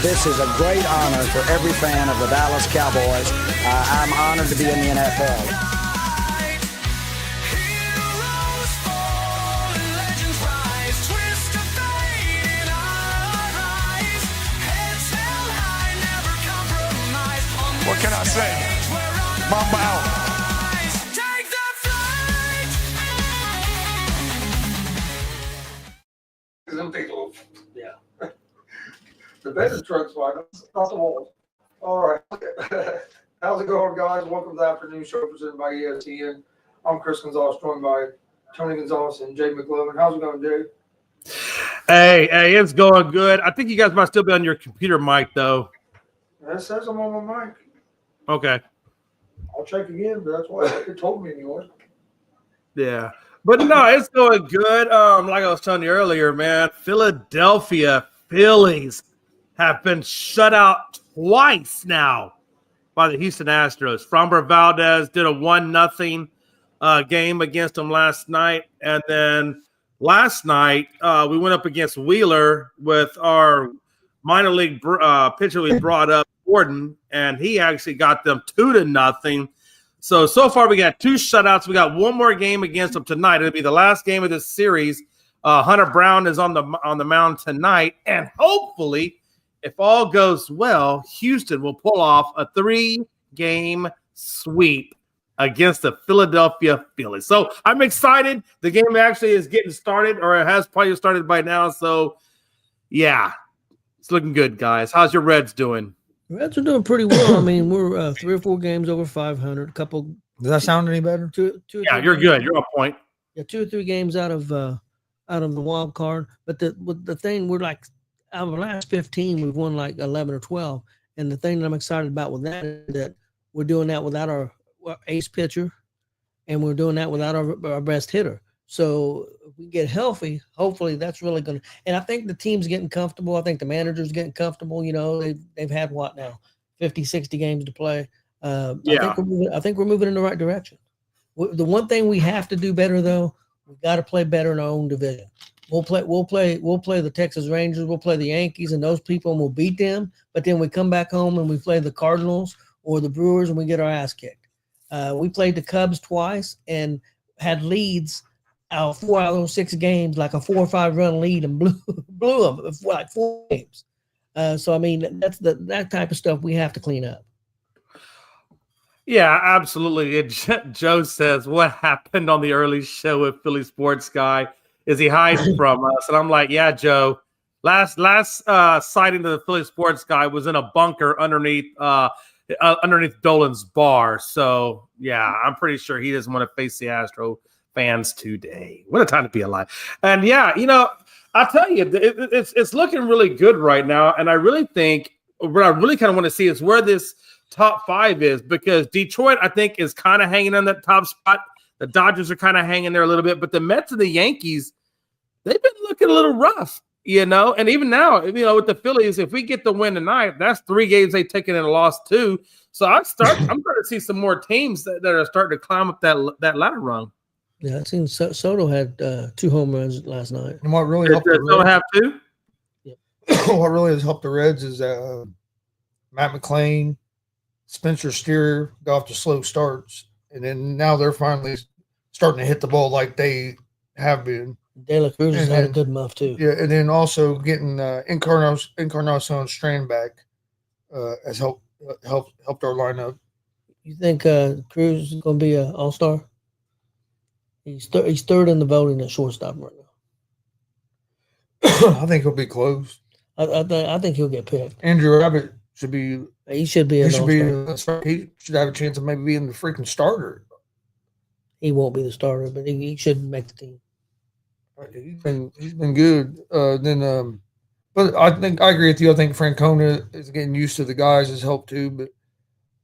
This is a great honor for every fan of the Dallas Cowboys. I'm honored to be in the NFL. What can I say? Mamba out. Them people. Yeah. The better truck's fine, not the walls. All right. How's it going, guys? Welcome to the afternoon show presented by ESEN. I'm Chris Gonzalez, joined by Tony Gonzalez and Jay McLovin. How's it going, Jay? Hey, it's going good. I think you guys might still be on your computer mic, though. That says I'm on my mic. Okay. I'll check again, but that's why it told me anyway. Yeah. But no, it's going good. Like I was telling you earlier, man, Philadelphia Phillies have been shut out twice now by the Houston Astros. Framber Valdez did a 1-0 game against them last night. And then last night, we went up against Wheeler with our minor league pitcher we brought up, Gordon, and he actually got them 2-0. So far we got 2 shutouts. We got one more game against them tonight. It'll be the last game of this series. Hunter Brown is on the mound tonight, and hopefully, if all goes well, Houston will pull off a 3-game sweep against the Philadelphia Phillies. So I'm excited. The game actually is getting started, or it has probably started by now. So yeah, it's looking good, guys. How's your Reds doing? Reds are doing pretty well. I mean, we're 3 or 4 games over 500. A couple. Does that sound any better? Two Yeah, you're good. You're on point. Yeah, 2 or 3 games out of the wild card. But the thing, we're like, out of the last 15, we've won like 11 or 12. And the thing that I'm excited about with that is that we're doing that without our ace pitcher, and we're doing that without our best hitter. So if we get healthy, hopefully that's really going to – and I think the team's getting comfortable. I think the manager's getting comfortable. You know, they've had what now, 50, 60 games to play. I think we're moving in the right direction. The one thing we have to do better, though, we've got to play better in our own division. We'll play the Texas Rangers, we'll play the Yankees and those people, and we'll beat them. But then we come back home and we play the Cardinals or the Brewers and we get our ass kicked. We played the Cubs twice and had leads 4 out of those 6 games, like a 4 or 5 run lead, and blew them for like 4 games. So I mean, that's that type of stuff we have to clean up. Yeah, absolutely. And Joe says, what happened on the early show with Philly Sports Guy is he hiding from us? And I'm like, yeah, Joe. Last sighting of the Philly Sports Guy was in a bunker underneath Dolan's bar. So yeah, I'm pretty sure he doesn't want to face the Astro fans today. What a time to be alive. And yeah, you know, I'll tell you, it's looking really good right now. And I really think what I really kind of want to see is where this top 5 is, because Detroit, I think, is kind of hanging on that top spot. The Dodgers are kind of hanging there a little bit, but the Mets and the Yankees, they've been looking a little rough, you know. And even now, you know, with the Phillies, if we get the win tonight, that's 3 games they've taken and lost 2. So I'm starting to see some more teams that are starting to climb up that ladder rung. Yeah, I've seen Soto had 2 home runs last night. And what really helped the Reds, have 2? Yeah. What really has helped the Reds is Matt McClain, Spencer Steer got off to slow starts, and then now they're finally starting to hit the ball like they have been. De La Cruz has had a good muff too. Yeah, and then also getting Encarnacion Strand back has helped our lineup. You think Cruz is going to be an all-star? He's 3rd in the voting at shortstop right now. I think he'll be close. I think he'll get picked. Andrew Abbott should be. He should be. He should have a chance of maybe being the freaking starter. He won't be the starter, but he should make the team. He's been good. But I think I agree with you. I think Francona is getting used to the guys has helped too. But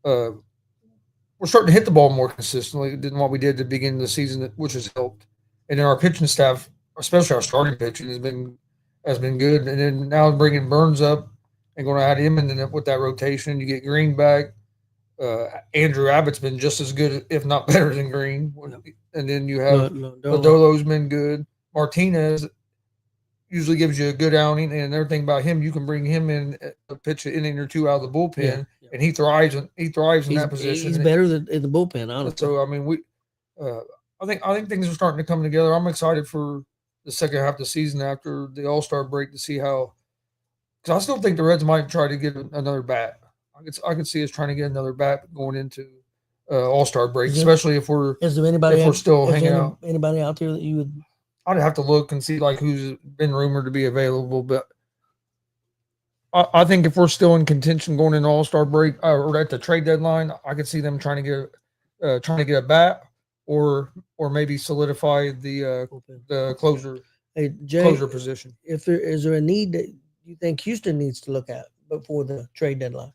we're starting to hit the ball more consistently than what we did at the beginning of the season, which has helped. And then our pitching staff, especially our starting pitching, has been good. And then now bringing Burns up and going to add him, and then with that rotation, you get Green back. Andrew Abbott's been just as good, if not better, than Green. And then you have Lodolo's been good. Martinez, usually gives you a good outing, and everything about him, you can bring him in a pitch an inning or two out of the bullpen, and he thrives in that position. He's better than in the bullpen, honestly. So I mean, I think things are starting to come together. I'm excited for the second half of the season after the All-Star break to see how. Because I still think the Reds might try to get another bat. I could see us trying to get another bat going into All-Star break, especially if we're still hanging out. Anybody out there that you would? I'd have to look and see like who's been rumored to be available, but I think if we're still in contention going into All-Star break or at the trade deadline, I could see them trying to get a bat or maybe solidify the closer position. Is there a need that you think Houston needs to look at before the trade deadline?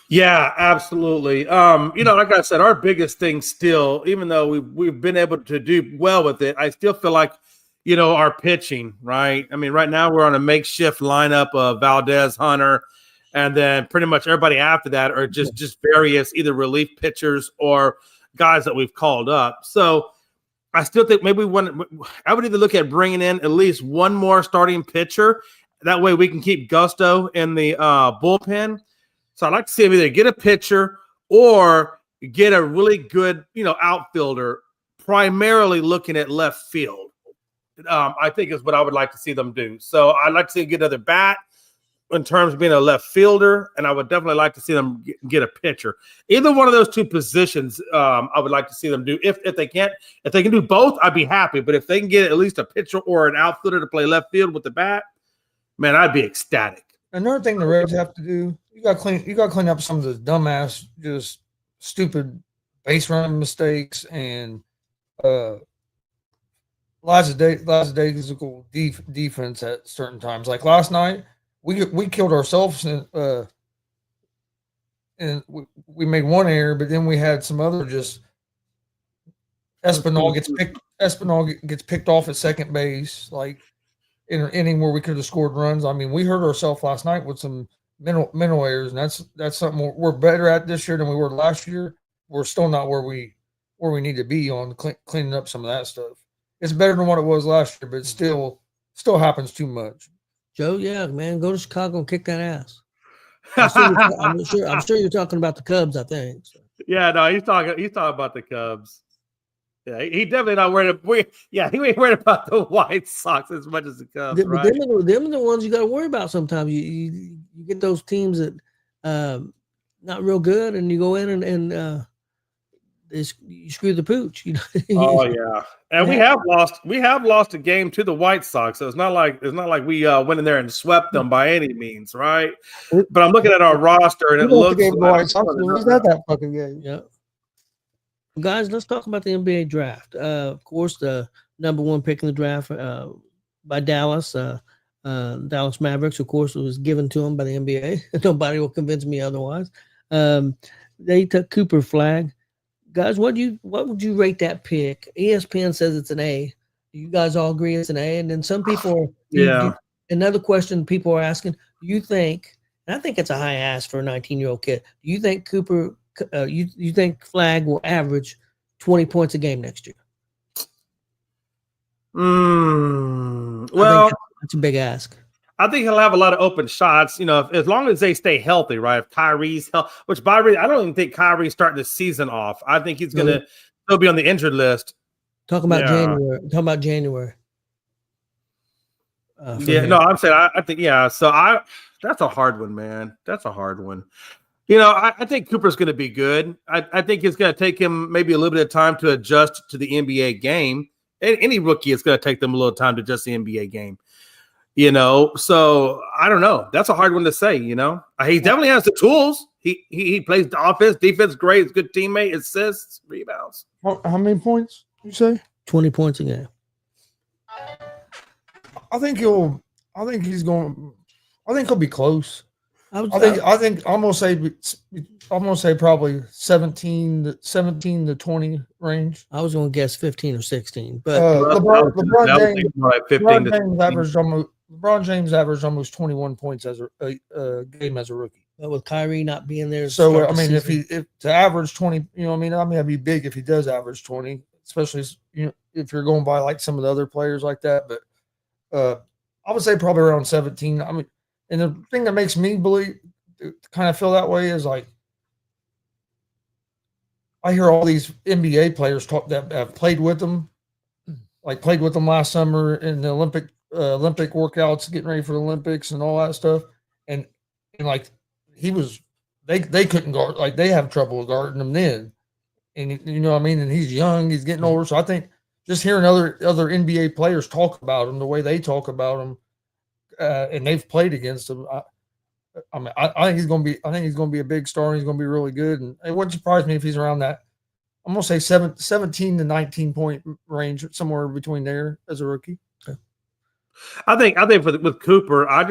Yeah, absolutely. Like I said, our biggest thing still, even though we've been able to do well with it, I still feel like, our pitching, right? I mean, right now we're on a makeshift lineup of Valdez, Hunter, and then pretty much everybody after that are just various either relief pitchers or guys that we've called up. So I still think maybe I would either look at bringing in at least one more starting pitcher. That way we can keep Gusto in the bullpen. So I'd like to see him either get a pitcher or get a really good, outfielder, primarily looking at left field. I think is what I would like to see them do. So I'd like to see them get another bat in terms of being a left fielder, and I would definitely like to see them get a pitcher. Either one of those two positions, I would like to see them do. If they can do both, I'd be happy. But if they can get at least a pitcher or an outfielder to play left field with the bat, man, I'd be ecstatic. Another thing the Reds have to do, you got to clean up some of the dumbass, just stupid base running mistakes and lackadaisical defense at certain times. Like last night, we killed ourselves and we made one error, but then we had some other just Espinal gets picked off at second base, like in an inning where we could have scored runs. I mean, we hurt ourselves last night with some mental errors, and that's something we're better at this year than we were last year. We're still not where we need to be on cleaning up some of that stuff. It's better than what it was last year, but it still happens too much. Joe, yeah, man, go to Chicago and kick that ass. I'm sure you're talking about the Cubs, I think. So. Yeah, no, he's talking about the Cubs. Yeah, he definitely not worried. He ain't worried about the White Sox as much as the Cubs, right? Them are the ones you got to worry about sometimes. You get those teams that not real good, and you go in and you screw the pooch. Oh yeah, and we have lost a game to the White Sox, so it's not like we went in there and swept them by any means, right? But I'm looking at our roster, and it looks like that fucking game. Yeah. Guys, let's talk about the NBA draft. Of course, the number one pick in the draft by Dallas, Dallas Mavericks, of course, was given to them by the NBA. Nobody will convince me otherwise. They took Cooper Flag. Guys, what would you rate that pick? ESPN says it's an A. Do you guys all agree it's an A? And then some people another question people are asking, do you think, and I think it's a high ask for a 19-year-old kid, do you think Cooper you think Flag will average 20 points a game next year? Well, that's a big ask. I think he'll have a lot of open shots, as long as they stay healthy, right? If Kyrie's healthy, I don't even think Kyrie's starting the season off. I think he's going to still be on the injured list. Talking about January. I'm saying I think, so that's a hard one, man. That's a hard one. I think Cooper's going to be good. I think it's going to take him maybe a little bit of time to adjust to the NBA game. Any rookie, it's going to take them a little time to adjust the NBA game. So I don't know. That's a hard one to say. He definitely has the tools. He plays the offense, defense, great. He's a good teammate, assists, rebounds. How many points you say? 20 points a game. I think he'll be close. I'm gonna say probably 17 to 20 range. I was gonna guess 15 or 16, but LeBron James averaged almost 21 points as a game as a rookie. But with Kyrie not being there, so I mean, if to average 20, that'd be big if he does average 20, especially if you're going by like some of the other players like that. But I would say probably around 17. I mean, and the thing that makes me kind of feel that way is like I hear all these NBA players talk that have played with them, like played with them last summer in the Olympic workouts, getting ready for the Olympics and all that stuff, and like they couldn't guard, like they have trouble guarding him then, and you know what I mean. And he's young, he's getting older, so I think just hearing other NBA players talk about him the way they talk about him, and they've played against him. I think he's going to be a big star. And he's going to be really good, and it wouldn't surprise me if he's around that. I'm going to say 17 to 19 point range, somewhere between there as a rookie. Okay. I think with Cooper, I'm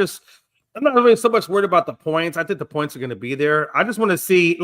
not really so much worried about the points. I think the points are going to be there. I just want to see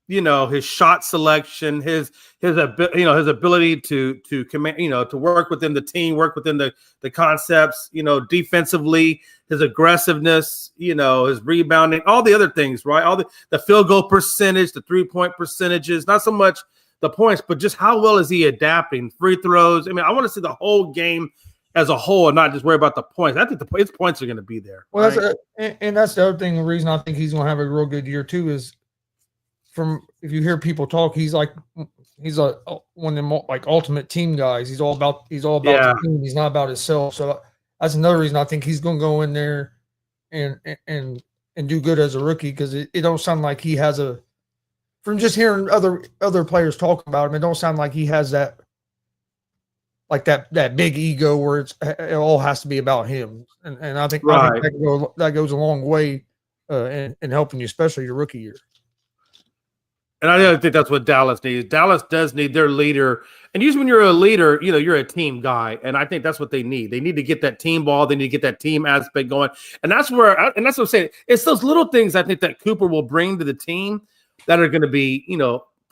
his shot selection, his ability to command, to work within the team, work within the concepts, defensively, his aggressiveness, his rebounding, all the other things, right? All the field goal percentage, the 3-point percentages, not so much the points, but just how well is he adapting, free throws. I mean, I want to see the whole game as a whole and not just worry about the points. I think his points are going to be there. Well, right? That's the other thing. The reason I think he's going to have a real good year too is if you hear people talk, he's one of them like ultimate team guys. He's all about the team. He's not about himself. So that's another reason I think he's going to go in there and do good as a rookie, because it don't sound like he has from just hearing other players talk about him, it don't sound like he has that big ego where it all has to be about him. And I think that goes a long way in helping you, especially your rookie year. And I think that's what Dallas needs. Dallas does need their leader. And usually when you're a leader, you're a team guy. And I think that's what they need. They need to get that team ball. They need to get that team aspect going. And that's what I'm saying. It's those little things I think that Cooper will bring to the team that are going to be,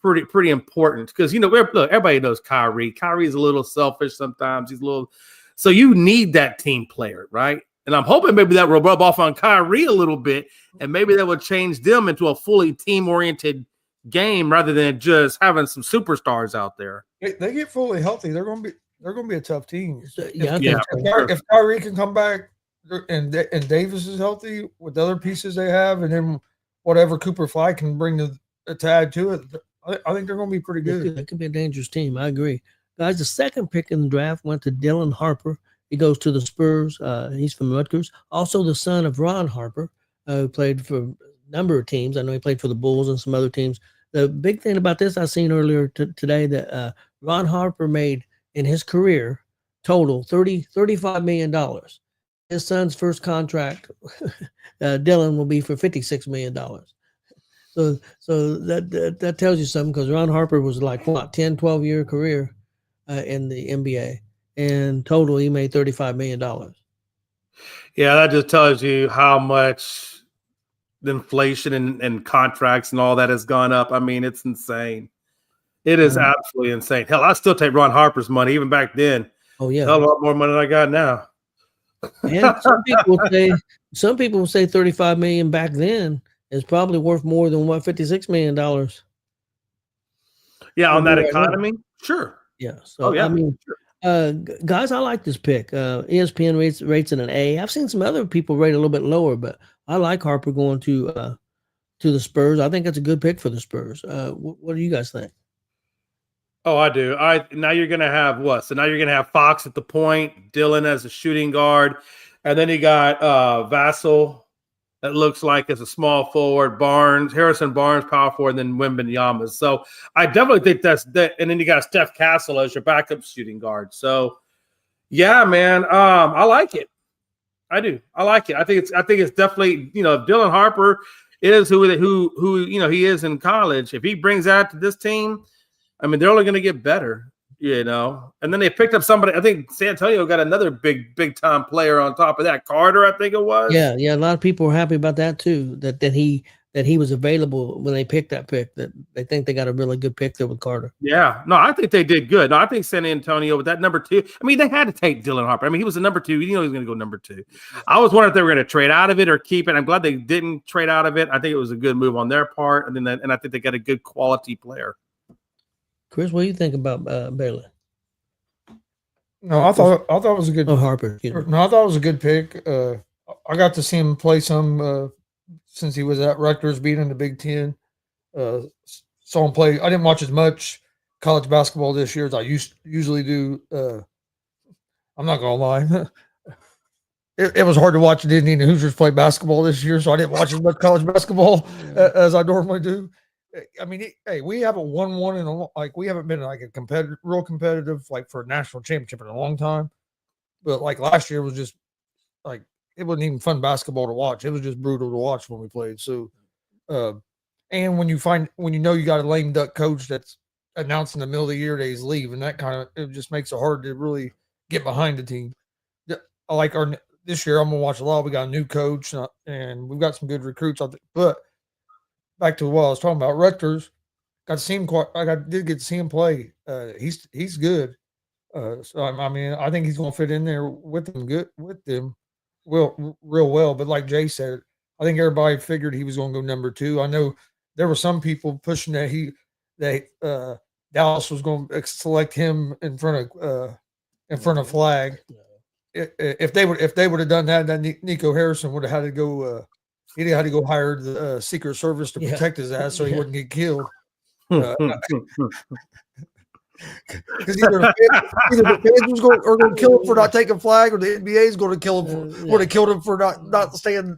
pretty important. Because, look, everybody knows Kyrie. Kyrie's a little selfish sometimes. He's a little – so you need that team player, right? And I'm hoping maybe that will rub off on Kyrie a little bit, and maybe that will change them into a fully team-oriented game rather than just having some superstars out there. They get fully healthy, they're going to be a tough team. If Kyrie can come back and Davis is healthy with the other pieces they have, and then whatever Cooper Fly can bring to add to it, I think they're going to be pretty good. It could be a dangerous team. I agree. Guys, the second pick in the draft went to Dylan Harper. He goes to the Spurs. He's from Rutgers. Also the son of Ron Harper, who played for a number of teams. I know he played for the Bulls and some other teams. The big thing about this, I seen earlier today that Ron Harper made in his career total $35 million. His son's first contract, Dylan, will be for $56 million. So that tells you something, because Ron Harper was like 10, 12-year career in the NBA, and total he made $35 million. Yeah, that just tells you how much the inflation and contracts and all that has gone up. I mean, it's insane. It is absolutely insane. Hell, I still take Ron Harper's money even back then. Oh yeah, a lot more money than I got now. And some people will say $35 million back then is probably worth more than $56 million. Yeah, on that economy, sure. Yeah. So I mean, guys, I like this pick. ESPN rates it an A. I've seen some other people rate a little bit lower, but I like Harper going to the Spurs. I think that's a good pick for the Spurs. What do you guys think? Oh, I do. Now you're going to have what? So now you're going to have Fox at the point, Dylan as a shooting guard, and then you got Vassell. That looks like as a small forward, Harrison Barnes, power forward, and then Wembanyama. So I definitely think that's that. And then you got Steph Castle as your backup shooting guard. So yeah, man, I like it. I do. I like it. I think it's definitely, if Dylan Harper is who he is in college, if he brings that to this team, I mean, they're only going to get better. And then they picked up somebody. I think San Antonio got another big time player on top of that. Carter, I think it was. Yeah. A lot of people were happy about that too. That he was available when they picked that pick. That they think they got a really good pick there with Carter. Yeah. No, I think they did good. No, I think San Antonio with that number 2. I mean, they had to take Dylan Harper. I mean, he was the number 2. He was going to go number 2. I was wondering if they were going to trade out of it or keep it. I'm glad they didn't trade out of it. I think it was a good move on their part, and I think they got a good quality player. Chris, what do you think about Baylor? No, I thought it was a good. Oh, Harper. You know. No, I thought it was a good pick. I got to see him play some since he was at Rutgers, being in the Big Ten. Saw him play. I didn't watch as much college basketball this year as I usually do. I'm not gonna lie. It was hard to watch the Indiana Hoosiers play basketball this year, so I didn't watch as much college basketball as I normally do. I mean, hey, we haven't won one in we haven't been like a real competitive like for a national championship in a long time. But like last year was just like it wasn't even fun basketball to watch. It was just brutal to watch when we played. So, and when you know you got a lame duck coach that's announced in the middle of the year that he's leaving, that kind of it just makes it hard to really get behind the team. I like this year. I'm gonna watch a lot. We got a new coach and we've got some good recruits. But back to what I was talking about, Rutgers got to see him. Did get to see him play. He's good. So I mean, I think he's gonna fit in there with them, real well. But like Jay said, I think everybody figured he was gonna go number 2. I know there were some people pushing that Dallas was going to select him in front of Flag. If they would have done that, then Nico Harrison would have had to go. He'd had to go hire the Secret Service to protect his ass so he wouldn't get killed. Because either the fans are going to kill him for not taking Flag, or the NBA is going to kill him would have killed him for not staying,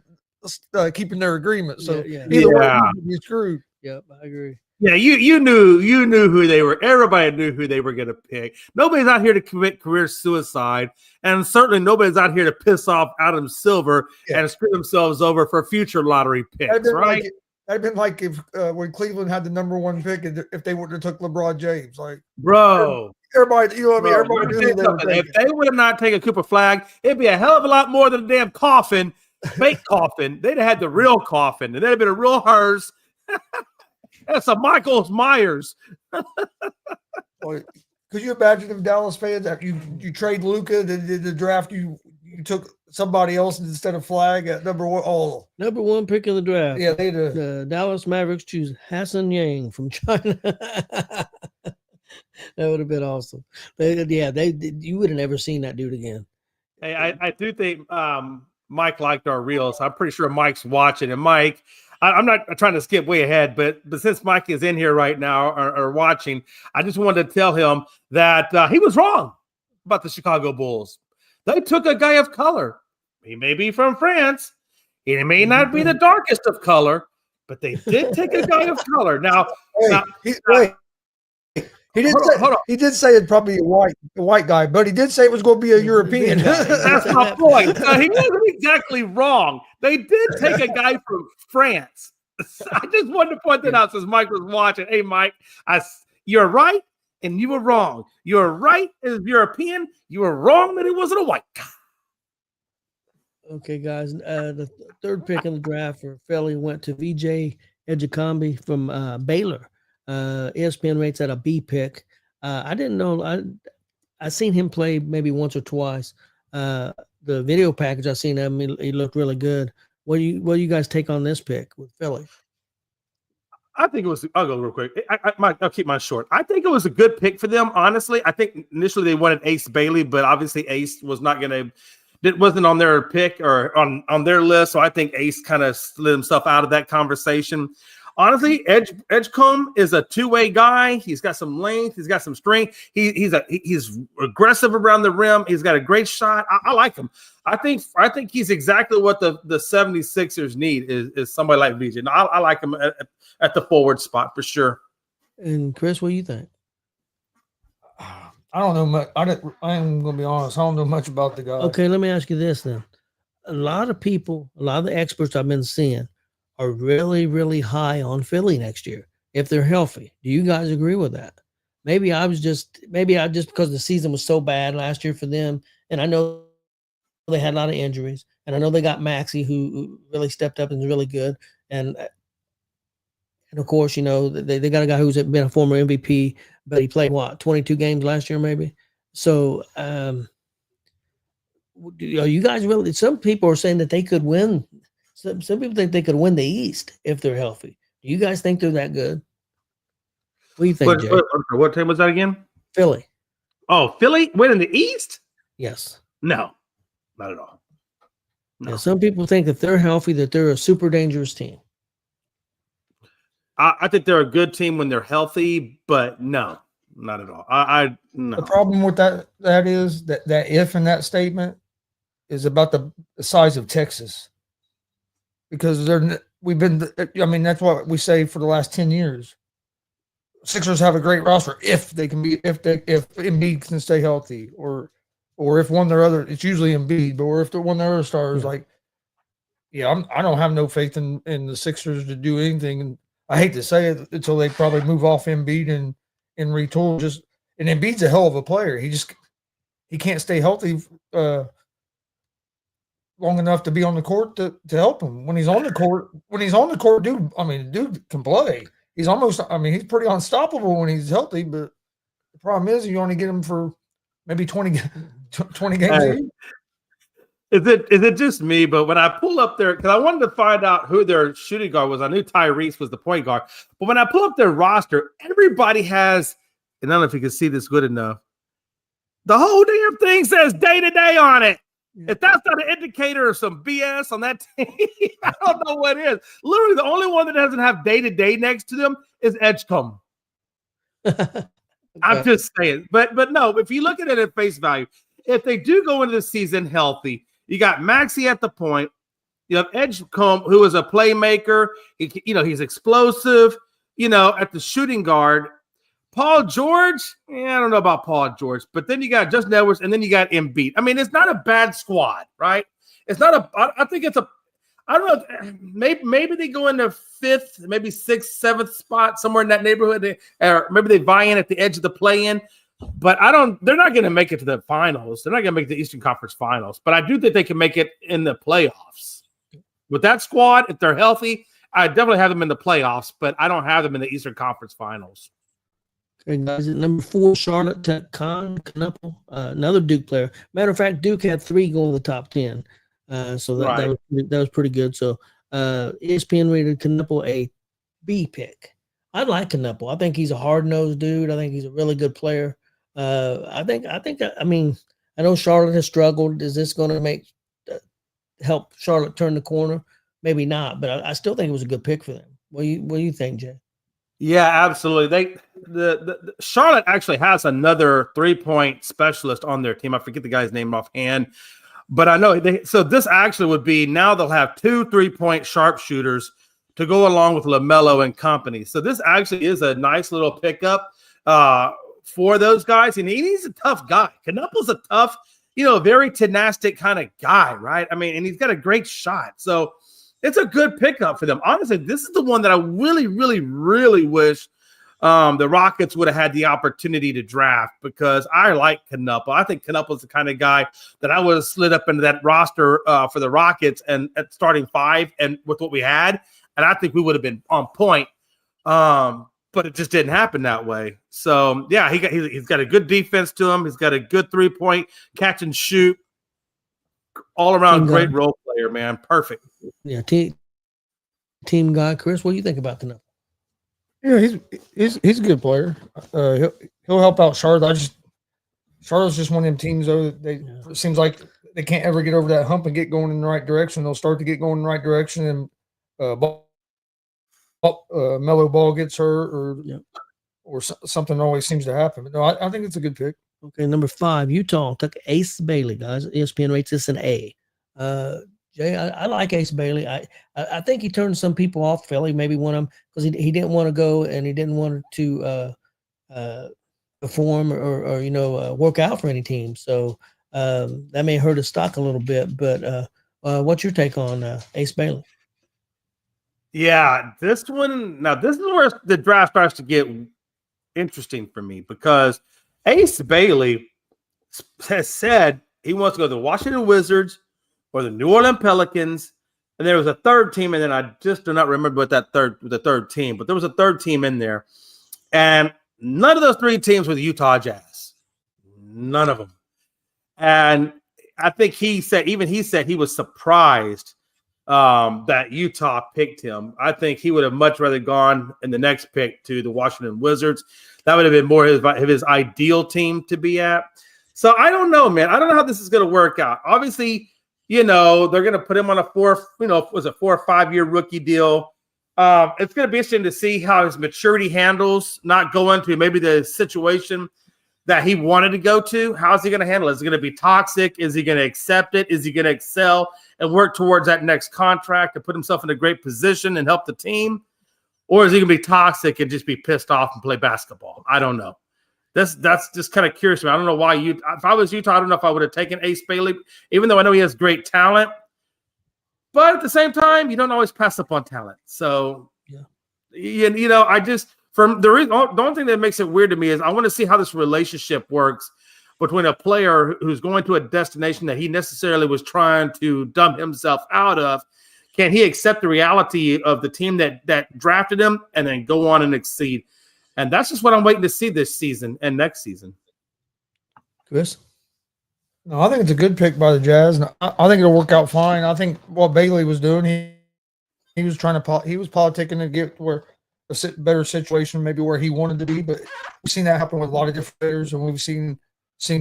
keeping their agreement. So either way, he's screwed. Yep, I agree. Yeah, you knew who they were. Everybody knew who they were going to pick. Nobody's out here to commit career suicide, and certainly nobody's out here to piss off Adam Silver and screw themselves over for future lottery picks, right? That'd been like if when Cleveland had the number 1 pick, if they wouldn't have took LeBron James, like everybody, you know what I mean? Everybody knew they were if they would have not taken Cooper Flag, it'd be a hell of a lot more than a damn coffin, fake coffin. They'd have had the real coffin, and that'd have been a real hearse. That's a Michael Myers. Could you imagine if Dallas fans, after you trade Luka, then in the draft you took somebody else instead of Flag at number 1? Oh, number 1 pick in the draft. Yeah, they Dallas Mavericks choose Hassan Yang from China. That would have been awesome. You would have never seen that dude again. Hey, I do think Mike liked our reels. I'm pretty sure Mike's watching, and Mike. I'm not trying to skip way ahead, but since Mike is in here right now or watching, I just wanted to tell him that he was wrong about the Chicago Bulls. They took a guy of color. He may be from France. He may not be the darkest of color, but they did take a guy of color. Now, he did say it's probably a white guy, but he did say it was going to be a European. That's my point. He wasn't exactly wrong. They did take a guy from France. I just wanted to point that out since Mike was watching. Hey, Mike, you're right and you were wrong. You're right as European. You were wrong that he wasn't a white guy. Okay, guys. The 3rd pick in the draft for Philly went to VJ Ejikambi from Baylor. ESPN rates at a B pick. I didn't know. I seen him play maybe once or twice. The video package I seen him, he looked really good. What do you guys take on this pick with Philly? I think it was. I'll go real quick. I'll keep mine short. I think it was a good pick for them. Honestly, I think initially they wanted Ace Bailey, but obviously Ace was not going to. It wasn't on their pick or on their list, so I think Ace kind of slid himself out of that conversation. Honestly, Edgecombe is a two-way guy. He's got some length. He's got some strength. He's aggressive around the rim. He's got a great shot. I like him. I think he's exactly what the 76ers need is somebody like VJ. And I like him at the forward spot for sure. And Chris, what do you think? I don't know much. I am going to be honest. I don't know much about the guy. Okay, let me ask you this then. A lot of the experts I've been seeing are really, really high on Philly next year if they're healthy. Do you guys agree with that? Maybe I just because the season was so bad last year for them, and I know they had a lot of injuries, and I know they got Maxey who really stepped up and is really good, and of course, you know, they got a guy who's been a former MVP, but he played 22 games last year maybe. So are you guys really? Some people are saying that they could win. Some people think they could win the East if they're healthy. Do you guys think they're that good? What do you think, Jay? What team was that again? Philly. Oh, Philly winning the East? Yes. No, not at all. No. Yeah, some people think if they're healthy, that they're a super dangerous team. I think they're a good team when they're healthy, but no, not at all. No. The problem with that is that if in that statement is about the size of Texas, because we've been. I mean, that's what we say for the last 10 years. Sixers have a great roster if they can be if Embiid can stay healthy, or if one of their other, it's usually Embiid, but or if they're one of their other stars, like, yeah, I don't have no faith in the Sixers to do anything. And I hate to say it until they probably move off Embiid and retool. And Embiid's a hell of a player. He can't stay healthy long enough to be on the court to help him. When he's on the court, dude can play. He's he's pretty unstoppable when he's healthy, but the problem is you only get him for maybe 20 games a year. Is it just me? But when I pull up there, because I wanted to find out who their shooting guard was, I knew Tyrese was the point guard. But when I pull up their roster, everybody has, and I don't know if you can see this good enough, the whole damn thing says day-to-day on it. If that's not an indicator of some BS on that team, I don't know what is. Literally, the only one that doesn't have day-to-day next to them is Edgecombe. I'm just saying. But no, if you look at it at face value, if they do go into the season healthy, you got Maxey at the point. You have Edgecombe, who is a playmaker. He's explosive, at the shooting guard. Paul George, I don't know about Paul George, but then you got Justin Edwards, and then you got Embiid. I mean, it's not a bad squad, right? It's not I think it's I don't know, maybe they go into 5th, maybe 6th, 7th spot, somewhere in that neighborhood, or maybe they vie in at the edge of the play-in, but they're not going to make it to the finals. They're not going to make the Eastern Conference Finals, but I do think they can make it in the playoffs. With that squad, if they're healthy, I definitely have them in the playoffs, but I don't have them in the Eastern Conference Finals. Okay, guys, at number 4, Charlotte Knuppel, another Duke player. Matter of fact, Duke had 3 go in the top 10, so that was pretty good. So ESPN rated Knuppel a B pick. I like Knuppel. I think he's a hard-nosed dude. I think he's a really good player. I know Charlotte has struggled. Is this going to help Charlotte turn the corner? Maybe not, but I still think it was a good pick for them. What do you think, Jay? Yeah, absolutely. The Charlotte actually has another 3-point specialist on their team. I forget the guy's name offhand, but I know so this actually would be, now they'll have 2 3-point sharpshooters to go along with LaMelo and company. So this actually is a nice little pickup for those guys. And he's a tough guy. Knuppel's a tough, very tenactic kind of guy, right? I mean, and he's got a great shot. So it's a good pickup for them. Honestly, this is the one that I really, really, really wish the Rockets would have had the opportunity to draft, because I like Knuppel. I think Knuppel's the kind of guy that I would have slid up into that roster for the Rockets and at starting 5 and with what we had. And I think we would have been on point. But it just didn't happen that way. So, yeah, he's got a good defense to him. He's got a good 3-point catch and shoot. All around great role player, man. Perfect. Yeah, team guy. Chris, what do you think about Knuppel? Yeah, he's a good player. He'll help out Charlotte. Charlotte's just one of them teams, though. It seems like they can't ever get over that hump and get going in the right direction. They'll start to get going in the right direction, and Melo Ball gets hurt, or something always seems to happen. But no, I think it's a good pick. Okay, number 5, Utah took Ace Bailey, guys. ESPN rates this an A. Jay, I like Ace Bailey. I think he turned some people off. Philly maybe one of them, because he didn't want to go and he didn't want to perform or work out for any team. So that may hurt his stock a little bit. But what's your take on Ace Bailey? Yeah, this is where the draft starts to get interesting for me, because Ace Bailey has said he wants to go to the Washington Wizards or the New Orleans Pelicans, and there was a third team, and then I just do not remember what the third team, but there was a third team in there, and none of those 3 teams were the Utah Jazz, none of them. And I think he said he was surprised that Utah picked him. I think he would have much rather gone in the next pick to the Washington Wizards. That would have been more of his ideal team to be at. So I don't know, man. I don't know how this is going to work out. Obviously, they're going to put him on a 4 or 5 year rookie deal. It's going to be interesting to see how his maturity handles not going to maybe the situation that he wanted to go to. How's he going to handle it? Is it going to be toxic? Is he going to accept it? Is he going to excel and work towards that next contract and put himself in a great position and help the team? Or is he going to be toxic and just be pissed off and play basketball? I don't know. That's just kind of curious to me. I don't know why if I was Utah, I don't know if I would have taken Ace Bailey, even though I know he has great talent. But at the same time, you don't always pass up on talent. So, I just the only thing that makes it weird to me is I want to see how this relationship works between a player who's going to a destination that he necessarily was trying to dump himself out of. Can he accept the reality of the team that drafted him and then go on and exceed? And that's just what I'm waiting to see this season and next season. Chris? No, I think it's a good pick by the Jazz. And I think it'll work out fine. I think what Bailey was doing, he was politicking to get where a better situation, maybe where he wanted to be. But we've seen that happen with a lot of different players, and we've seen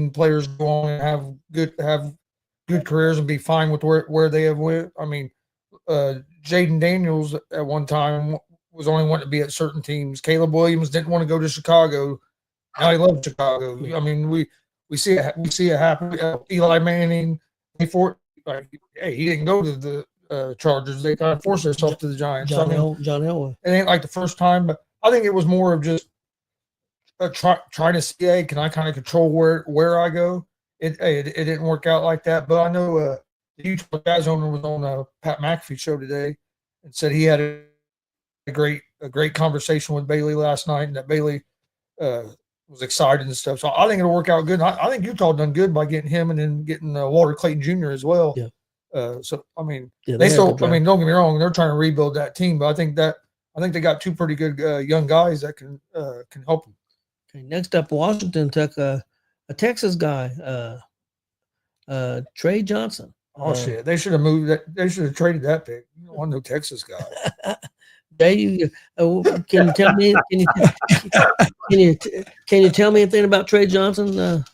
players go on and have good careers and be fine with where they have went. I mean, Jaden Daniels at one time was only wanting to be at certain teams. Caleb Williams didn't want to go to Chicago. Now he loves Chicago. I mean, we see it happen. Eli Manning, he didn't go to the Chargers. They kind of forced themselves to the Giants. John Elway. It ain't like the first time, but I think it was more of just trying to see, hey, can I kind of control where I go? It didn't work out like that. But I know the Utah Jazz owner was on Pat McAfee show today and said he had a great conversation with Bailey last night, and that Bailey was excited and stuff. So I think it'll work out good. I think Utah done good by getting him and then getting Walter Clayton Jr. as well. Yeah. So I mean, they don't get me wrong, they're trying to rebuild that team, but I think they got two pretty good young guys that can help them. Okay, next up, Washington took a Texas guy, Trey Johnson. Oh shit! They should have moved that. They should have traded that pick. You don't want no Texas guy. Can you tell me? Can you tell me anything about Trey Johnson?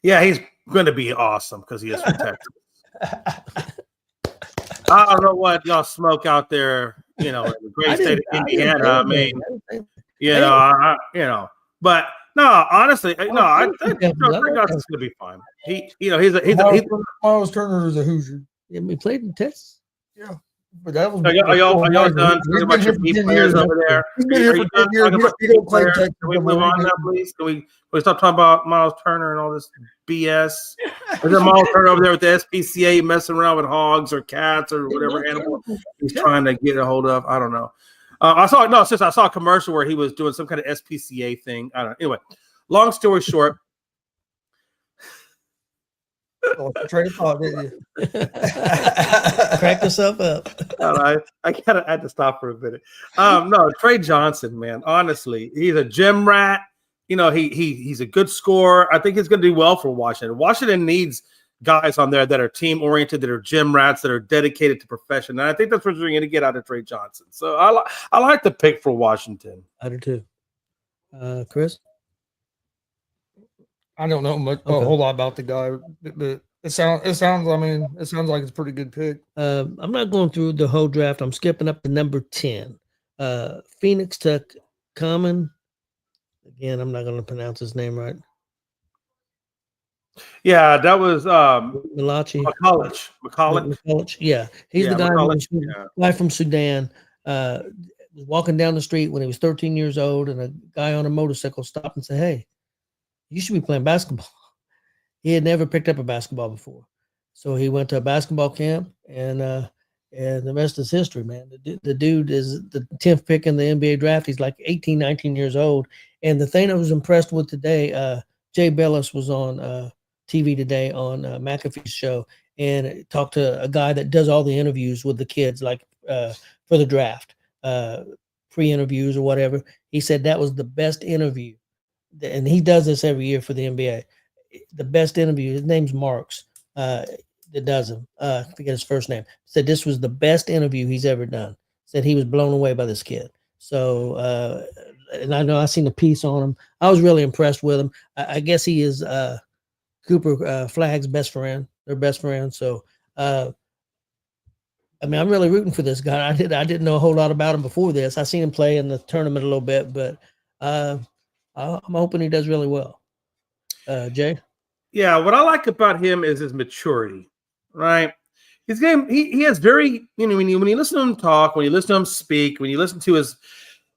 Yeah, he's going to be awesome because he is from Texas. I don't know what y'all smoke out there, in the great state of Indiana. I mean, but no, honestly, no, I think Trey Johnson's going to be fine. Miles Turner is a Hoosier. Yeah, we played in Texas. Yeah. But that was are y'all done? Pretty much your beef players over there. He's been here for 10 years. He don't play Texas. Can we move on now, please? Can we stop talking about Miles Turner and all this BS? Is there Miles Turner over there with the SPCA messing around with hogs or cats or whatever animal he's trying to get a hold of? I don't know. I saw a commercial where he was doing some kind of SPCA thing. I don't know. Anyway, long story short. Train of thought, didn't you? Crack yourself up. I had to stop for a minute. No, Trey Johnson, man. Honestly, he's a gym rat. He's a good scorer. I think he's going to do well for Washington. Washington needs guys on there that are team oriented, that are gym rats, that are dedicated to profession. And I think that's what you're going to get out of Trey Johnson. So I like the pick for Washington. I do too. Chris? I don't know a whole lot about the guy, but it sounds like it's a pretty good pick. I'm not going through the whole draft. I'm skipping up to number 10. Phoenix took Common. Again, I'm not going to pronounce his name right. Yeah, that was Malachi. McCulloch. Yeah, he's the guy from Sudan. Was walking down the street when he was 13 years old, and a guy on a motorcycle stopped and said, "Hey, you should be playing basketball." He had never picked up a basketball before. So he went to a basketball camp, and the rest is history, man. The dude is the 10th pick in the NBA draft. He's like 18, 19 years old. And the thing I was impressed with today, Jay Bellis was on TV today on McAfee's show and talked to a guy that does all the interviews with the kids, like for the draft, pre-interviews or whatever. He said that was the best interview. And he does this every year for the NBA. The best interview, his name's Marks, that does him. I forget his first name. Said this was the best interview he's ever done. Said he was blown away by this kid. So and I know I seen a piece on him. I was really impressed with him. I guess he is Cooper Flagg's best friend. Their best friend. So, I mean, I'm really rooting for this guy. I didn't know a whole lot about him before this. I seen him play in the tournament a little bit, but I'm hoping he does really well. Jay? Yeah, what I like about him is his maturity, right? His game, he has very, when you listen to him talk, when you listen to him speak, when you listen to his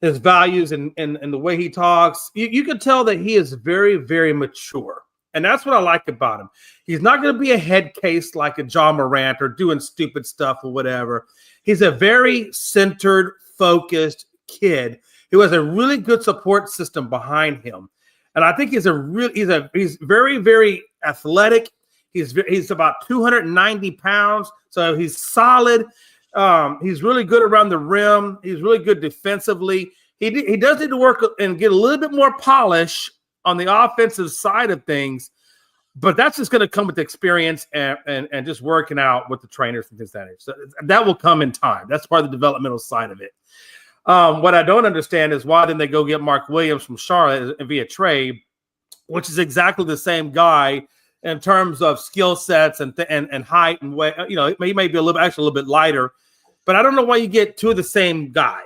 values and the way he talks, you can tell that he is very, very mature. And that's what I like about him. He's not going to be a head case like a John Morant or doing stupid stuff or whatever. He's a very centered, focused kid who has a really good support system behind him. And I think he's very, very athletic. He's about 290 pounds, so he's solid. He's really good around the rim. He's really good defensively. He does need to work and get a little bit more polish on the offensive side of things, but that's just going to come with experience and just working out with the trainers and things like that. So that will come in time. That's part of the developmental side of it. What I don't understand is why didn't they go get Mark Williams from Charlotte via trade, which is exactly the same guy in terms of skill sets and height and weight. He may be a little bit lighter, but I don't know why you get two of the same guy.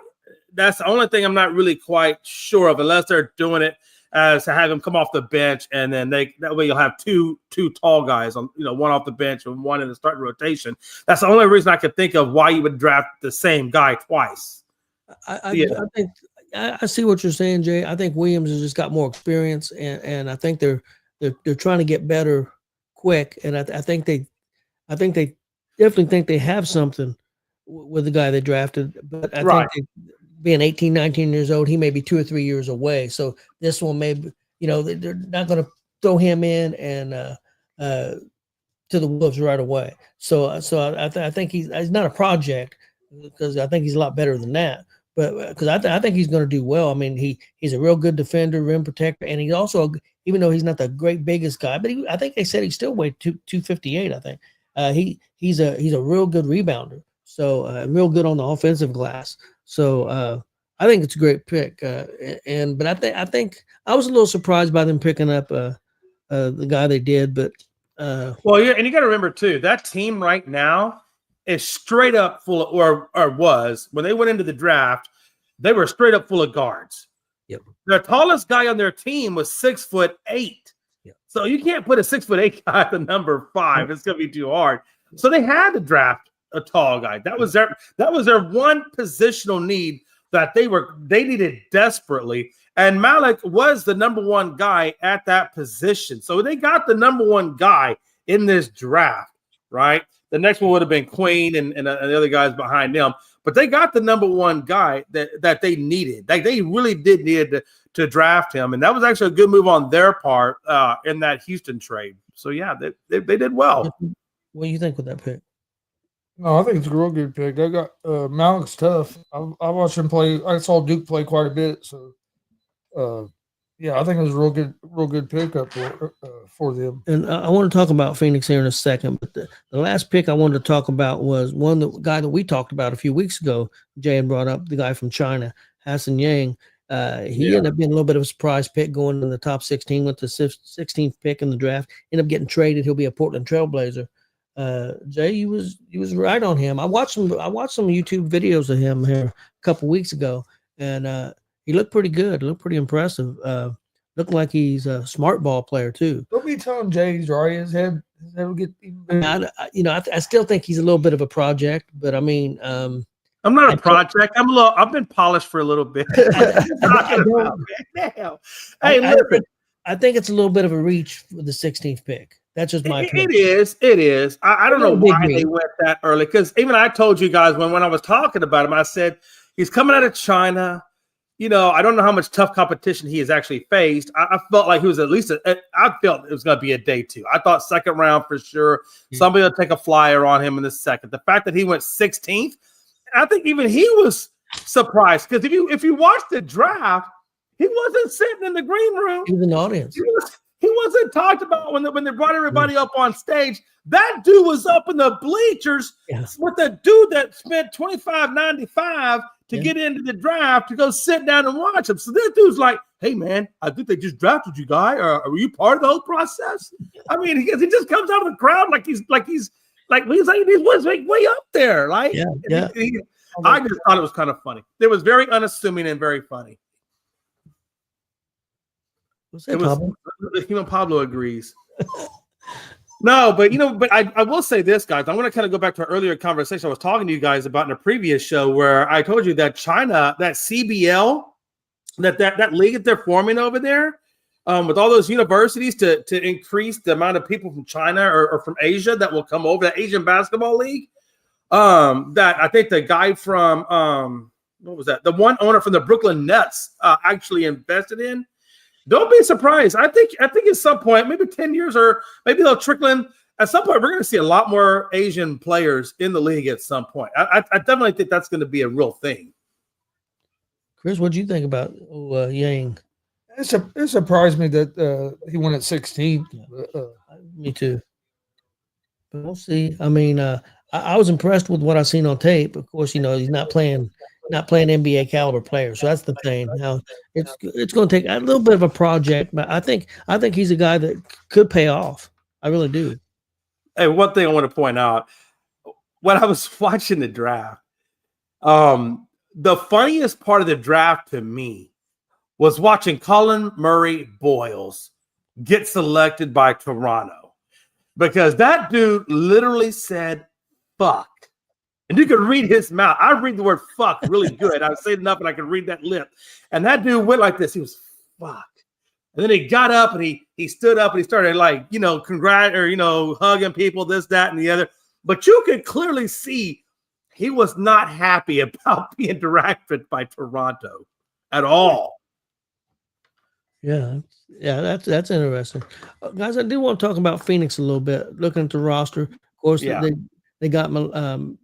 That's the only thing I'm not really quite sure of, unless they're doing it as to have him come off the bench, and then that way you'll have two tall guys on, one off the bench and one in the starting rotation. That's the only reason I could think of why you would draft the same guy twice. I think I see what you're saying, Jay. I think Williams has just got more experience, and I think they're trying to get better quick. And I think they definitely think they have something with the guy they drafted. But I think being 18, 19 years old, he may be 2 or 3 years away. So this one may be, they're not going to throw him in and to the Wolves right away. So I think he's not a project, because I think he's a lot better than that. But because I think he's going to do well. I mean, he's a real good defender, rim protector, and he's also, even though he's not the great biggest guy, but I think they said he still weighed 258. I think he's a real good rebounder. So real good on the offensive glass. So I think it's a great pick. But I think I was a little surprised by them picking up the guy they did. But well, yeah, and you got to remember too, that team right now is straight up full of, or was, when they went into the draft, they were straight up full of guards. Yep. Their tallest guy on their team was 6'8". Yep. So you can't put a 6'8" guy at the number 5. It's going to be too hard. So they had to draft a tall guy. That was their one positional need that they needed desperately. And Malik was the number 1 guy at that position. So they got the number 1 guy in this draft, right? The next one would have been Queen and the other guys behind them. But they got the number 1 guy that they needed. They really did need to draft him. And that was actually a good move on their part in that Houston trade. So, yeah, they did well. What do you think with that pick? No, I think it's a real good pick. I got Malik's tough. I watched him play. I saw Duke play quite a bit. So, yeah, I think it was a real good pickup for them. And I want to talk about Phoenix here in a second. But the last pick I wanted to talk about was the guy that we talked about a few weeks ago. Jay had brought up the guy from China, Hassan Yang. He ended up being a little bit of a surprise pick, going in the top 16 with the 16th pick in the draft. Ended up getting traded. He'll be a Portland Trailblazer. Jay, he was right on him. I watched some YouTube videos of him here a couple weeks ago, and he looked pretty good. Looked pretty impressive. Looked like he's a smart ball player too. Don't be telling Jay he's right. His head will get even better. I still think he's a little bit of a project, but I mean, I'm not a project. I've been polished for a little bit. I think it's a little bit of a reach for the 16th pick. That's just my opinion. It is. I don't know why they went that early, because even I told you guys when I was talking about him, I said he's coming out of China. I don't know how much tough competition he has actually faced. I felt like he was at least I felt it was going to be a day 2. I thought second round for sure. Somebody will take a flyer on him in the second. The fact that he went 16th, I think even he was surprised, because if you watch the draft, he wasn't sitting in the green room. He was in the audience. He wasn't have talked about when they brought everybody up on stage. That dude was up in the bleachers with the dude that spent $25.95 to get into the draft to go sit down and watch him. So this dude's like, "Hey man, I think they just drafted you, guy. Are you part of the whole process?" I mean, he just comes out of the crowd like he's way up there. Like, I just thought it was kind of funny. It was very unassuming and very funny. Even Pablo agrees. No, but I will say this, guys. I'm going to kind of go back to an earlier conversation I was talking to you guys about in a previous show where I told you that China, that CBL, that league that they're forming over there, with all those universities to increase the amount of people from China or from Asia that will come over, the Asian Basketball League. That I think the guy from what was that? The one owner from the Brooklyn Nets actually invested in. Don't be surprised. I think at some point, maybe 10 years or maybe they'll trickle in. At some point, we're going to see a lot more Asian players in the league at some point. I definitely think that's going to be a real thing. Chris, what do you think about Yang? It surprised me that he won at 16. Me too. But we'll see. I mean, I was impressed with what I've seen on tape. Of course, he's not playing NBA caliber players. So that's the thing. Now it's going to take a little bit of a project, but I think he's a guy that could pay off. I really do. Hey, one thing I want to point out, when I was watching the draft, the funniest part of the draft to me was watching Colin Murray Boyles get selected by Toronto, because that dude literally said "fuck." And you could read his mouth. I read the word "fuck" really good. I say enough and I can read that lip. And that dude went like this. He was "fuck." And then he got up and he stood up and he started hugging people, this, that, and the other. But you could clearly see he was not happy about being drafted by Toronto at all. Yeah, that's interesting. Guys, I do want to talk about Phoenix a little bit. Looking at the roster, of course, they got the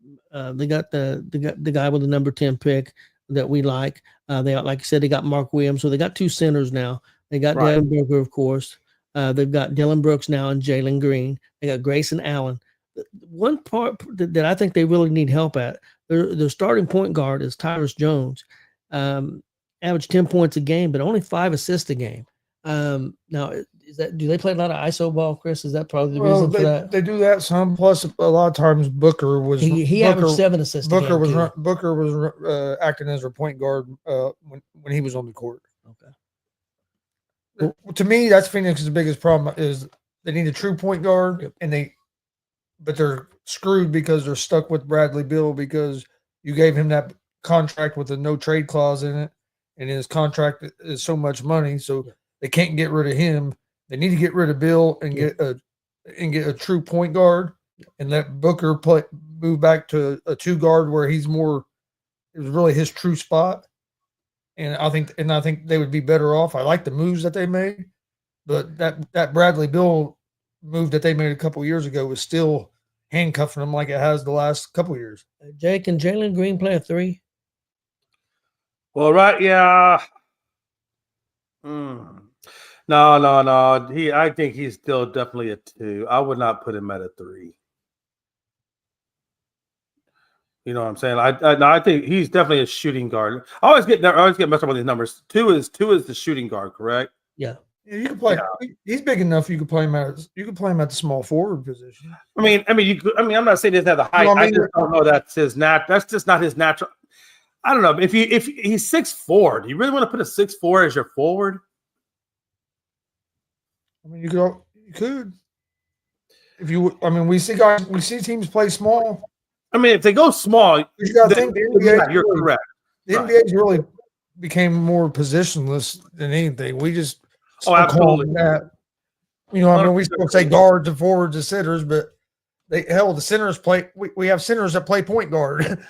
guy with the number 10 pick that we like. They, like I said, they got Mark Williams, so they got two centers now. They got Devin Booker, of course. They've got Dylan Brooks now and Jalen Green. They got Grayson Allen. One part that I think they really need help at, their starting point guard is Tyrus Jones. Average 10 points a game, but only 5 assists a game. Now, do they play a lot of ISO ball, Chris? Is that probably the reason for that? They do that some. Plus, a lot of times Booker was he averaged 7 assists. Booker was acting as a point guard when he was on the court. Okay. To me, that's Phoenix's biggest problem is they need a true point guard, but they're screwed because they're stuck with Bradley Beal because you gave him that contract with a no trade clause in it, and his contract is so much money, so they can't get rid of him. They need to get rid of Bill and get a true point guard and let Booker move back to a 2 guard where it was really his true spot. And I think they would be better off. I like the moves that they made, but that Bradley Beal move that they made a couple years ago was still handcuffing them like it has the last couple years. Jake, and Jalen Green play a 3? Well, right, yeah. No. I think he's still definitely a 2. I would not put him at a 3. You know what I'm saying? I think he's definitely a shooting guard. I always get messed up with these numbers. 2 is the shooting guard, correct? Yeah. You can play. Yeah. He's big enough. You can play him at the small forward position. I'm not saying he doesn't have the height. I just don't know that's his that's just not his natural. I don't know. If he's 6'4", do you really want to put a 6'4" as your forward? I mean, you could. We see teams play small. I mean, if they go small, you got to think you're correct. The NBA's really became more positionless than anything. We just absolutely that. We still say guards and forwards and sitters, but the centers play. We have centers that play point guard.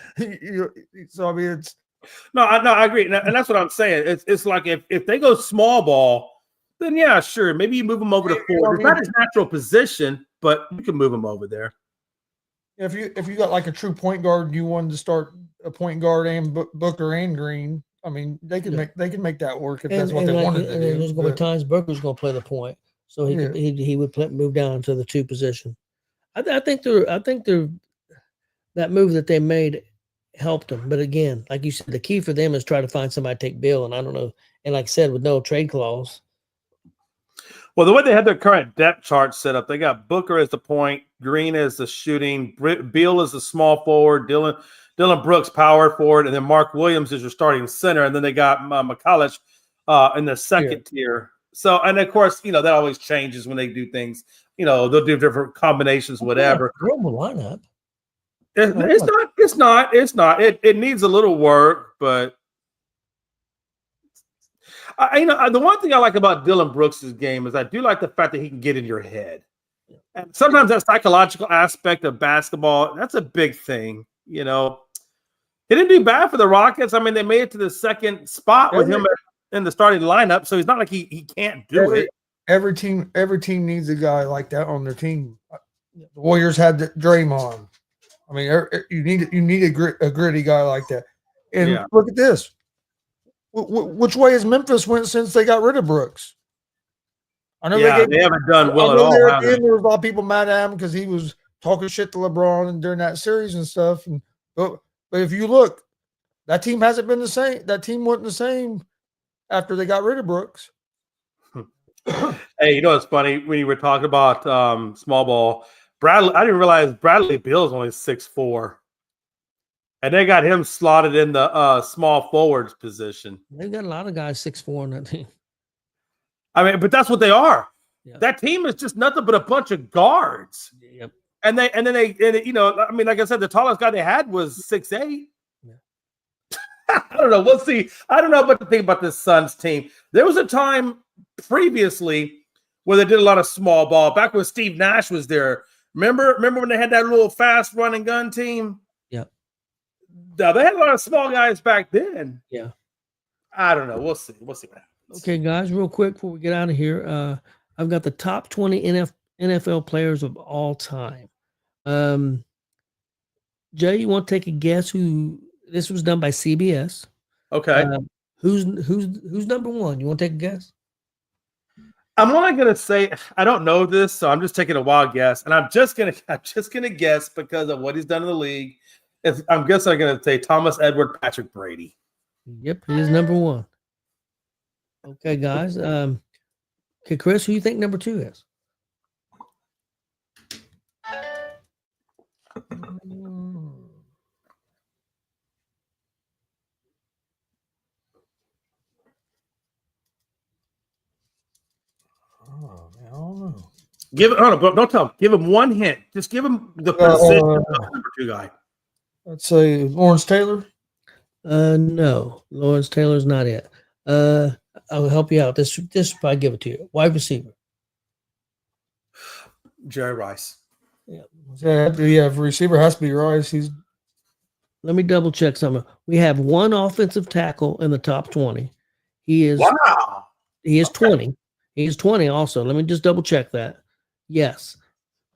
So it's I agree, and that's what I'm saying. It's like if they go small ball, then yeah, sure, maybe you move them over to forward. It's not his natural position, but you can move them over there. If you got like a true point guard, and you wanted to start a point guard and Booker and Green. I mean, they can make that work if that's what they wanted to do. There's going to be times Booker's going to play the point. so he would move down to the 2 position. I think that move that they made helped them. But again, like you said, the key for them is try to find somebody to take Bill. And I don't know. And like I said, with no trade clause. Well, the way they had their current depth chart set up, they got Booker as the point, Green as the shooting, Beal as the small forward, Dylan Brooks power forward, and then Mark Williams is your starting center. And then they got McCulloch in the second tier. So, and of course, that always changes when they do things. They'll do different combinations, whatever. Global lineup. It's not. It needs a little work, but the one thing I like about Dylan Brooks' game is I do like the fact that he can get in your head. And sometimes that psychological aspect of basketball, that's a big thing. He didn't do bad for the Rockets. I mean, they made it to the second spot with him in the starting lineup, so he's not like he can't do it. Every team needs a guy like that on their team. The Warriors had Draymond. I mean, you need a gritty guy like that. And look at this. Which way has Memphis went since they got rid of Brooks? I know they haven't done well at all. There was a lot of people mad at him because he was talking shit to LeBron and during that series and stuff. But if you look, that team hasn't been the same. That team wasn't the same after they got rid of Brooks. Hey, it's funny when you were talking about small ball. Bradley, I didn't realize Bradley Beal is only 6'4", and they got him slotted in the small forwards position. They've got a lot of guys 6'4" on that team. I mean, but that's what they are. Yeah. That team is just nothing but a bunch of guards. Yep. And like I said, the tallest guy they had was 6'8". Yeah. I don't know. We'll see. I don't know what to think about this Suns team. There was a time previously where they did a lot of small ball. Back when Steve Nash was there. Remember when they had that little fast run and gun team? Yeah. Now, they had a lot of small guys back then. Yeah. I don't know. We'll see. We'll see what happens. Okay, guys, real quick before we get out of here, I've got the top 20 NFL players of all time. Jay, you want to take a guess who this was done by CBS? Okay. Who's number one? You want to take a guess? I'm only gonna say I don't know this, so I'm just taking a wild guess, and I'm just gonna guess because of what he's done in the league. I'm gonna say Thomas Edward Patrick Brady. Yep, he is number one. Okay, guys. Okay, Chris, who you think number two is? Oh, man, I don't know. Don't tell him. Give him one hint. Just give him the position of the number two guy. Let's say Lawrence Taylor. No, Lawrence Taylor's not it. I'll help you out. This I give it to you. Wide receiver. Jerry Rice. Yeah, receiver has to be Rice. Let me double check something. We have one offensive tackle in the top 20. He is 20. He is 20 also. Let me just double check that. Yes.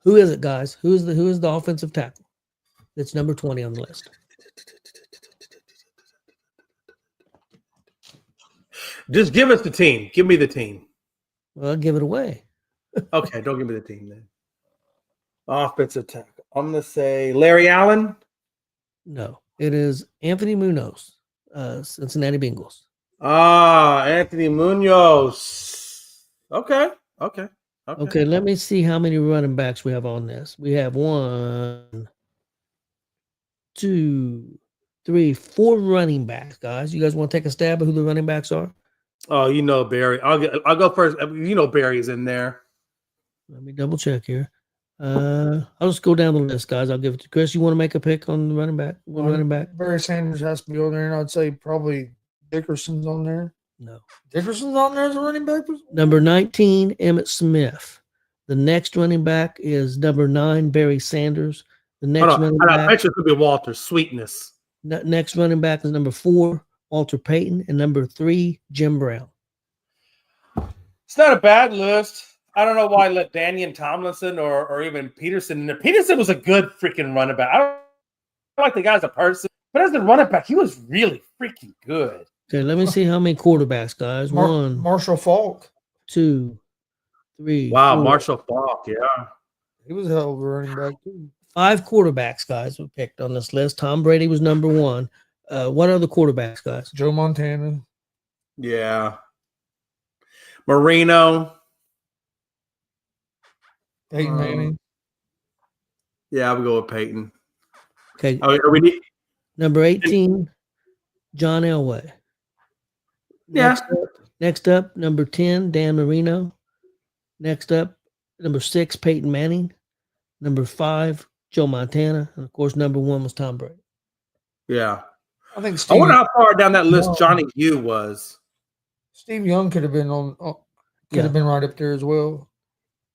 Who is it, guys? Who is the offensive tackle? That's number 20 on the list. Just give us the team. Give me the team. Well, I'll give it away. Okay, don't give me the team then. Offensive tackle. I'm going to say Larry Allen. No, it is Anthony Munoz, Cincinnati Bengals. Anthony Munoz. Okay. Okay, let me see how many running backs we have on this. We have 1, 2, 3, 4 running backs, guys. You guys want to take a stab at who the running backs are? Oh, Barry. I'll go first. Barry's in there. Let me double check here. I'll just go down the list, guys. I'll give it to Chris. You want to make a pick on the running back? Running back? Barry Sanders has to be on there, and I'd say probably Dickerson's on there. No. Dickerson's on there as a running back? Number 19, Emmitt Smith. The next running back is number 9, Barry Sanders. The next running back. I bet you it could be Walter Sweetness. Next running back is number 4, Walter Payton, and number 3, Jim Brown. It's not a bad list. I don't know why I let Daniel Tomlinson or even Peterson in there. Peterson was a good freaking running back. I don't like the guy as a person, but as a running back, he was really freaking good. Okay, let me see how many quarterbacks, guys. 1, Marshall Faulk. 2, 3, Wow, 4, Marshall Faulk. Yeah. He was a hell of a running back too. 5 quarterbacks, guys, were picked on this list. Tom Brady was number 1. What other quarterbacks, guys? Joe Montana. Yeah. Marino. Peyton Manning. Yeah, I would go with Peyton. Okay. Are we Number 18, John Elway. Yeah. Next up, number 10, Dan Marino. Next up, number 6, Peyton Manning. Number 5, Joe Montana. And of course, number 1 was Tom Brady. Yeah. I think I Steve, wonder how far down that list Johnny Hugh was. Steve Young could have been on. Could Yeah. have been right up there as well.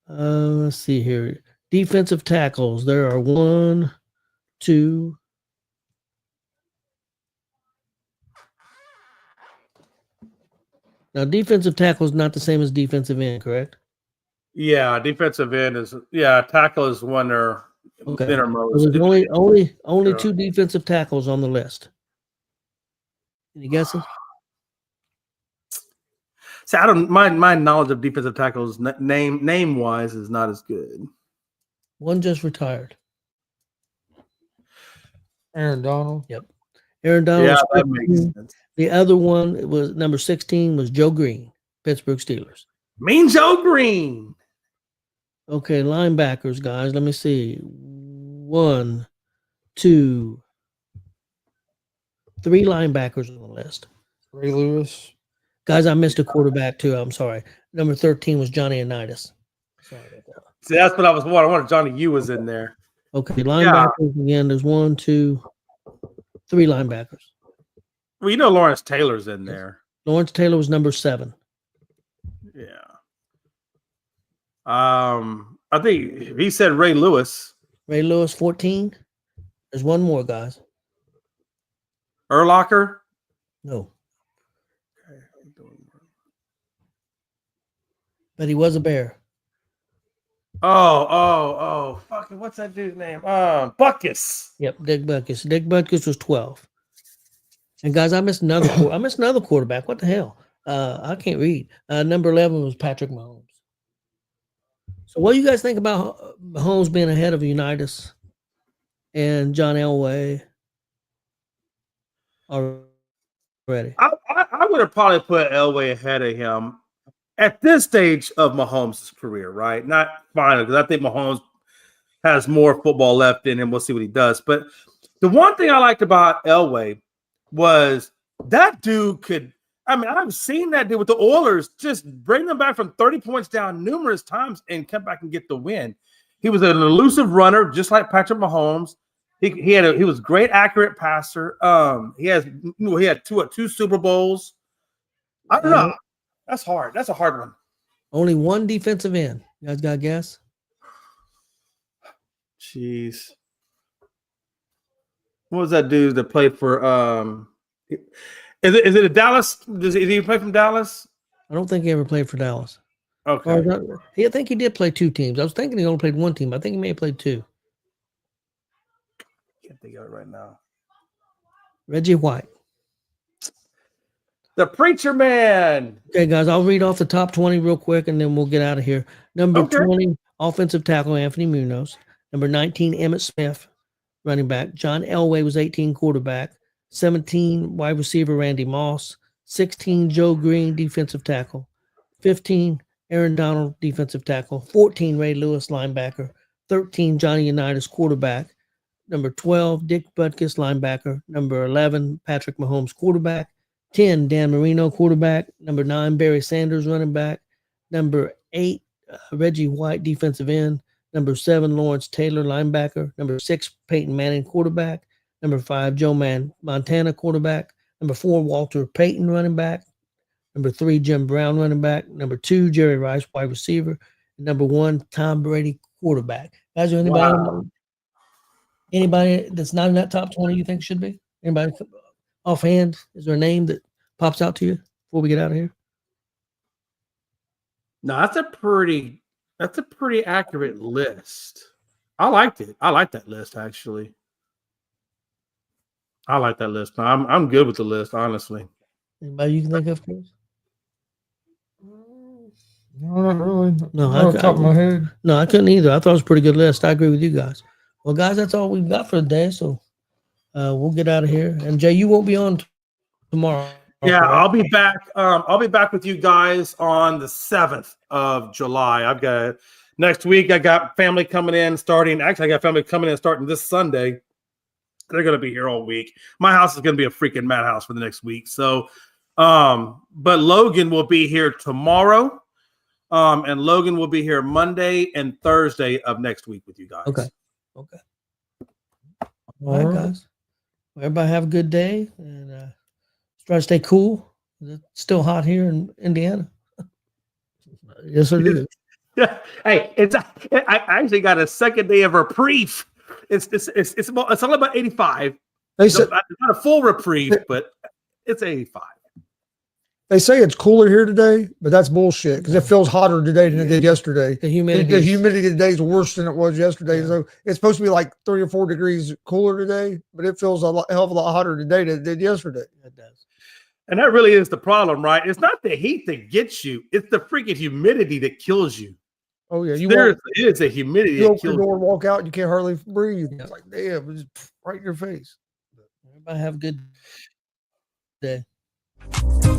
Let's see here. Defensive tackles. There are 1, 2. Now, defensive tackle is not the same as defensive end, correct? Yeah, defensive end is tackle is one or Okay. innermost. So there's only Yeah. 2 defensive tackles on the list. Any guesses? See, I don't my knowledge of defensive tackles name wise is not as good. One just retired. Aaron Donald. Yep. Aaron Donald. Yeah, was that 15. makes sense. The other one was number 16 was Joe Green, Pittsburgh Steelers. Mean Joe Green. Okay, linebackers, guys. Let me see. 1, 2, 3 linebackers on the list. Ray Lewis. Guys, I missed a quarterback too. I'm sorry. Number 13 was Johnny Unitas. Sorry about that. See, that's what I was wanting. I wanted Johnny Hugh was in there. Okay, linebackers again. There's 1, 2, 3 linebackers. Well, you know Lawrence Taylor's in there. Lawrence Taylor was number 7. Yeah. I think he said Ray Lewis. Ray Lewis, 14. There's 1 more, guys. Urlacher. No. But he was a Bear. Oh. Fucking what's that dude's name? Buckus. Yep, Dick Butkus. Dick Butkus was 12. And guys, I missed another quarterback. What the hell? I can't read. Number 11 was Patrick Mahomes. So what do you guys think about Mahomes being ahead of Unitas and John Elway already? I would have probably put Elway ahead of him at this stage of Mahomes' career, right? Not final, because I think Mahomes has more football left in him. We'll see what he does. But the one thing I liked about Elway was that dude could. I mean, I've seen that dude with the Oilers just bring them back from 30 points down numerous times and come back and get the win. He was an elusive runner, just like Patrick Mahomes. He was a great, accurate passer. He had two Super Bowls. I don't know. That's hard. That's a hard one. Only 1 defensive end. You guys got a guess? Jeez. What was that dude that played for Is it a Dallas? Did he play from Dallas? I don't think he ever played for Dallas. Okay. I think he did play 2 teams. I was thinking he only played 1 team. I think he may have played 2. Can't think of it right now. Reggie White. The Preacher Man. Okay, guys, I'll read off the top 20 real quick, and then we'll get out of here. Number 20, offensive tackle Anthony Munoz. Number 19, Emmitt Smith, running back. John Elway was 18, quarterback. 17, wide receiver Randy Moss. 16, Joe Green, defensive tackle. 15, Aaron Donald, defensive tackle. 14, Ray Lewis, linebacker. 13, Johnny Unitas, quarterback. Number 12, Dick Butkus, linebacker. Number 11, Patrick Mahomes, quarterback. 10, Dan Marino, quarterback. Number 9, Barry Sanders, running back. Number 8, Reggie White, defensive end. Number 7, Lawrence Taylor, linebacker. Number 6, Peyton Manning, quarterback. Number 5, Joe Montana, quarterback. Number 4, Walter Payton, running back. Number 3, Jim Brown, running back. Number 2, Jerry Rice, wide receiver. And number 1, Tom Brady, quarterback. Guys, is there anybody that's not in that top 20 you think should be? Anybody offhand? Is there a name that pops out to you before we get out of here? No, that's a pretty accurate list. I liked it. I like that list, actually. I like that list. I'm good with the list, honestly. Anybody you can think of, Chris? No, not really. No, Not off the top of my head. No, I couldn't either. I thought it was a pretty good list. I agree with you guys. Well, guys, that's all we've got for the day. So we'll get out of here. And Jay, you won't be on tomorrow. Yeah, correct? I'll be back. I'll be back with you guys on the 7th of July. I've got next week. I got family coming in starting. Actually, I got family coming in starting this Sunday. They're going to be here all week. My house is going to be a freaking madhouse for the next week. So, but Logan will be here tomorrow. And Logan will be here Monday and Thursday of next week with you guys. Okay. All right, guys. Well, everybody have a good day and try to stay cool. It's still hot here in Indiana. Yes, it is. Yeah. Hey, I actually got a second day of reprieve. It's only about 85. They said, It's not a full reprieve, but it's 85. they say it's cooler here today, but that's bullshit because it feels hotter today than it did yesterday. The humidity. The humidity today is worse than it was yesterday. Yeah. So it's supposed to be like 3 or 4 degrees cooler today, but it feels a hell of a lot hotter today than it did yesterday. It does. And that really is the problem, right? It's not the heat that gets you. It's the freaking humidity that kills you. Oh yeah, Seriously, it is the humidity you that open kills the door you. and walk out, and you can't hardly breathe. Yeah. It's like damn, it's just right in your face. Everybody have a good day.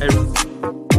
Hey,